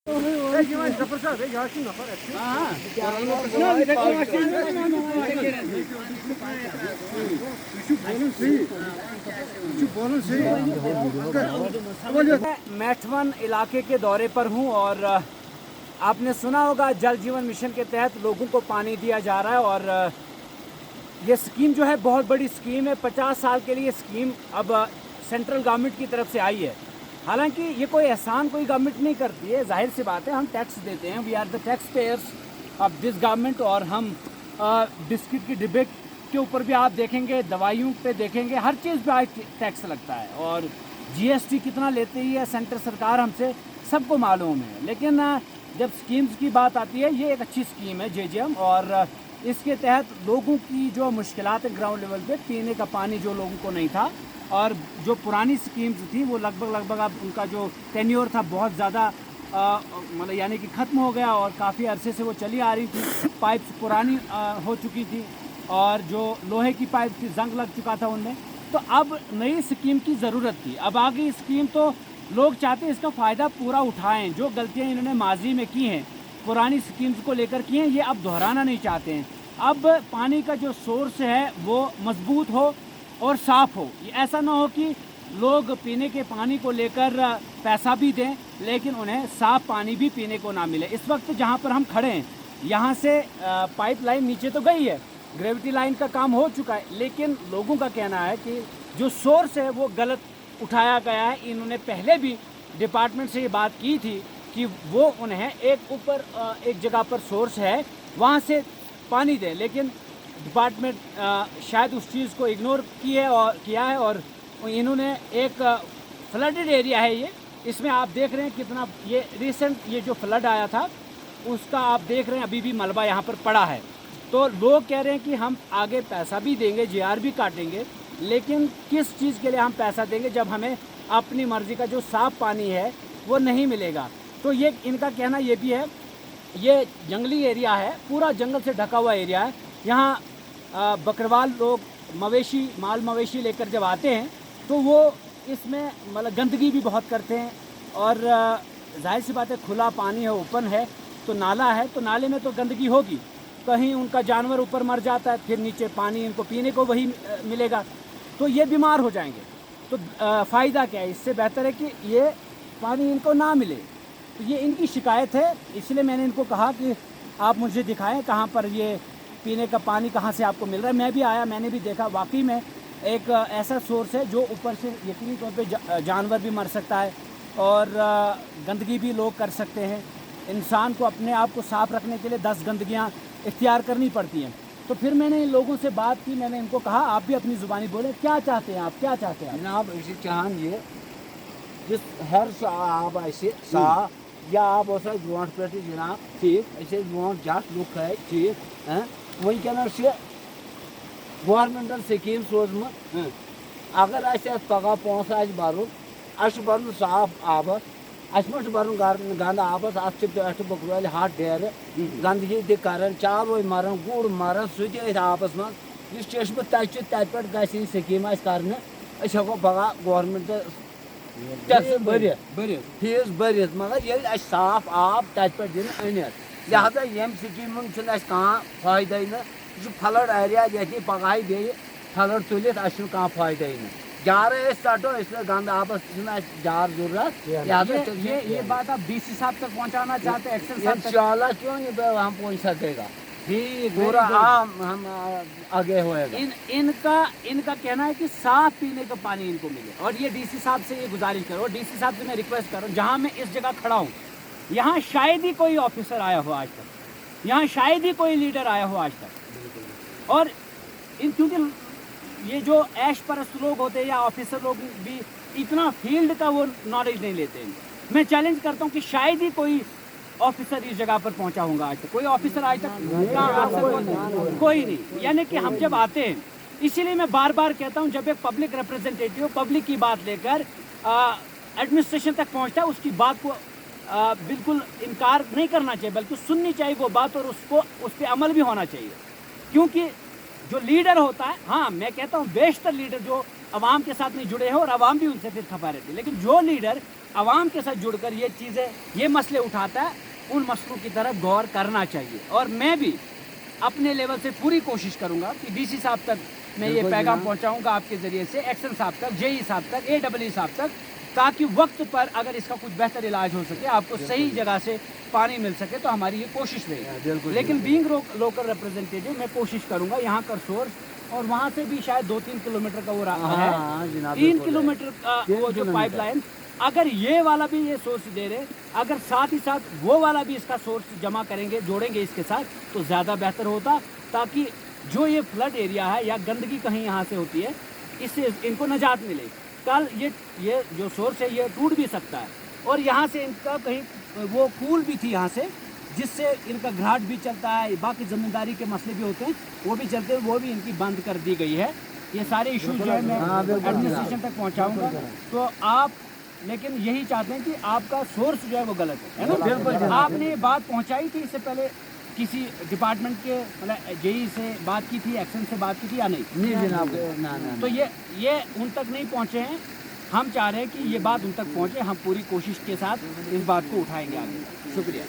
मैठवन इलाके के दौरे पर हूं और आपने सुना होगा जल जीवन मिशन के तहत लोगों को पानी दिया जा रहा है और ये स्कीम जो है बहुत बड़ी स्कीम है। 50 साल के लिए स्कीम अब सेंट्रल गवर्नमेंट की तरफ से आई है। हालांकि ये कोई एहसान कोई गवर्नमेंट नहीं करती है, जाहिर सी बात है, हम टैक्स देते हैं, we are the tax payers of this government. और हम बिस्किट की डिब्बे के ऊपर भी आप देखेंगे, दवाइयों पे देखेंगे, हर चीज़ पे आज टैक्स लगता है। और जीएसटी कितना लेती है सेंट्रल सरकार हमसे, सबको मालूम है। लेकिन जब स्कीम्स की बात आती है, ये एक अच्छी स्कीम है जेजेएम, और इसके तहत लोगों की जो मुश्किलात है ग्राउंड लेवल पे, पीने का पानी जो लोगों को नहीं था, और जो पुरानी स्कीम्स थी वो लगभग अब उनका जो टेन्योर था बहुत ज़्यादा मतलब यानी कि ख़त्म हो गया और काफ़ी अरसे से वो चली आ रही थी। पाइप्स पुरानी हो चुकी थी और जो लोहे की पाइप थी जंग लग चुका था उनमें। तो अब नई स्कीम की ज़रूरत थी। अब आ गई स्कीम तो लोग चाहते हैं इसका फ़ायदा पूरा उठाएं। जो गलतियां इन्होंने माजी में की हैं, पुरानी स्कीम्स को लेकर की हैं, ये अब दोहराना नहीं चाहते हैं। अब पानी का जो सोर्स है वो मजबूत हो और साफ़ हो। ये ऐसा ना हो कि लोग पीने के पानी को लेकर पैसा भी दें लेकिन उन्हें साफ़ पानी भी पीने को ना मिले। इस वक्त जहाँ पर हम खड़े हैं, यहाँ से पाइप लाइन नीचे तो गई है, ग्रेविटी लाइन का काम हो चुका है, लेकिन लोगों का कहना है कि जो सोर्स है वो गलत उठाया गया है। इन्होंने पहले भी डिपार्टमेंट से ये बात की थी कि वो उन्हें एक जगह पर सोर्स है वहाँ से पानी दें, लेकिन डिपार्टमेंट शायद उस चीज़ को इग्नोर किया है और इन्होंने एक फ्लडेड एरिया है ये, इसमें आप देख रहे हैं कितना ये रिसेंट ये जो फ्लड आया था उसका आप देख रहे हैं अभी भी मलबा यहाँ पर पड़ा है। तो लोग कह रहे हैं कि हम आगे पैसा भी देंगे, जीआर भी काटेंगे, लेकिन किस चीज़ के लिए हम पैसा देंगे जब हमें अपनी मर्ज़ी का जो साफ़ पानी है वो नहीं मिलेगा। तो ये इनका कहना ये भी है, ये जंगली एरिया है, पूरा जंगल से ढका हुआ एरिया है। यहाँ बकरवाल लोग माल मवेशी लेकर जब आते हैं तो वो इसमें मतलब गंदगी भी बहुत करते हैं। और जाहिर सी बात है, खुला पानी है, ओपन है, तो नाला है, तो नाले में तो गंदगी होगी। कहीं उनका जानवर ऊपर मर जाता है, फिर नीचे पानी इनको पीने को वही मिलेगा, तो ये बीमार हो जाएंगे। तो फ़ायदा क्या है? इससे बेहतर है कि ये पानी इनको ना मिले। तो ये इनकी शिकायत है, इसलिए मैंने इनको कहा कि आप मुझे दिखाएं कहाँ पर ये पीने का पानी कहाँ से आपको मिल रहा है। मैं भी आया, मैंने भी देखा, वाकई में एक ऐसा सोर्स है जो ऊपर से यकीनी तौर पे जानवर भी मर सकता है और गंदगी भी लोग कर सकते हैं। इंसान को अपने आप को साफ़ रखने के लिए 10 गंदगियाँ इख्तियार करनी पड़ती हैं। तो फिर मैंने इन लोगों से बात की, मैंने इनको कहा आप भी अपनी ज़ुबानी बोले, क्या चाहते हैं आप, क्या चाहते हैं जनाब? इसे चाहन ये जिस हर आब ऐसे सा या आब ब्रोट पे जनाब ठीक ऐसे ब्रोट जस लुक है ठीक वनकस गवर्नमेंटन स्कीम सोजम अगर पगह पोस भर भर साफ आबस भर गंद आबस बकरवाल हट डेर गंदगी तक चाव मरान गुड़ मरान सह आबस मज चश्म तत पे स्कीम कर हेको पगह गवर्नमेंट टैक्स भर फीस भर मगर ये साफ आब तत पे दिन अनित लिहाजा यम स्कीम फायदे न फ्लड एरिया ये पगह बे फ्लड तुलित कह फायदे न जार टटो गंद आबस जार जरूरत। ये बात आप डीसी साहब तक पहुंचाना चाहते हैं? इंशाल्लाह क्यों नहीं, हम पहुंच सकेगा, पूरा हम आगे होएगा। इनका कहना है कि साफ पीने का पानी इनको मिले और ये डीसी साहब से ये गुजारिश करो, डीसी साहब से मैं रिक्वेस्ट कर रहा हूँ, जहाँ मैं इस जगह खड़ा हूँ यहाँ शायद ही कोई ऑफिसर आया हो आज तक, यहाँ शायद ही कोई लीडर आया हो आज तक। और क्योंकि ये जो ऐश परस्त लोग होते हैं या ऑफिसर लोग भी इतना फील्ड का वो नॉलेज नहीं लेते हैं। मैं चैलेंज करता हूँ कि शायद ही कोई ऑफिसर इस जगह पर पहुंचा होगा आज तक। कोई ऑफिसर आज तक कोई नहीं। यानी कि हम जब आते हैं, इसीलिए मैं बार बार कहता हूं, जब एक पब्लिक रिप्रेजेंटेटिव पब्लिक की बात लेकर एडमिनिस्ट्रेशन तक पहुंचता है, उसकी बात को बिल्कुल इनकार नहीं करना चाहिए, बल्कि सुननी चाहिए वो बात और उस पर अमल भी होना चाहिए। क्योंकि जो लीडर होता है, हाँ मैं कहता हूँ बेशतर लीडर जो आवाम के साथ नहीं जुड़े हैं और आवाम भी उनसे फिर खफा रहती है, लेकिन जो लीडर आवाम के साथ जुड़कर ये चीज़ें, ये मसले उठाता है, उन मसलों की तरफ गौर करना चाहिए। और मैं भी अपने लेवल से पूरी कोशिश करूंगा कि डीसी साहब तक मैं ये पैगाम पहुंचाऊंगा आपके ज़रिए से, एक्शन साहब तक, जेई साहब तक, AEE साहब तक, ताकि वक्त पर अगर इसका कुछ बेहतर इलाज हो सके, आपको सही जगह से पानी मिल सके, तो हमारी ये कोशिश रहेगी। लेकिन बीइंग लोकल रिप्रेजेंटेटिव मैं कोशिश करूंगा यहाँ का सोर्स, और वहाँ से भी शायद 2-3 किलोमीटर का वो है, 3 किलोमीटर का वो जो पाइपलाइन, अगर ये वाला भी ये सोर्स दे रहे, अगर साथ ही साथ वो वाला भी इसका सोर्स जमा करेंगे, जोड़ेंगे इसके साथ, तो ज़्यादा बेहतर होता, ताकि जो ये फ्लड एरिया है या गंदगी कहीं यहाँ से होती है, इससे इनको निजात मिले। कल ये जो सोर्स है ये टूट भी सकता है, और यहाँ से इनका कहीं वो पुल भी थी यहाँ से, जिससे इनका घाट भी चलता है, बाकी ज़मींदारी के मसले भी होते हैं, वो भी चलते हैं, वो भी इनकी बंद कर दी गई है। ये सारे इशूज़ जो है मैं एडमिनिस्ट्रेशन तक पहुँचाऊँगा। तो आप लेकिन यही चाहते हैं कि आपका सोर्स जो है वो गलत है ना? बिल्कुल। आपने ये बात पहुँचाई थी इससे पहले किसी डिपार्टमेंट के, मतलब जेई से बात की थी, एक्शन से बात की थी या नहीं? नहीं जनाब, तो ये उन तक नहीं पहुँचे हैं। हम चाह रहे हैं कि ये बात उन तक पहुँचे, हम पूरी कोशिश के साथ इस बात को उठाएंगे आगे। शुक्रिया।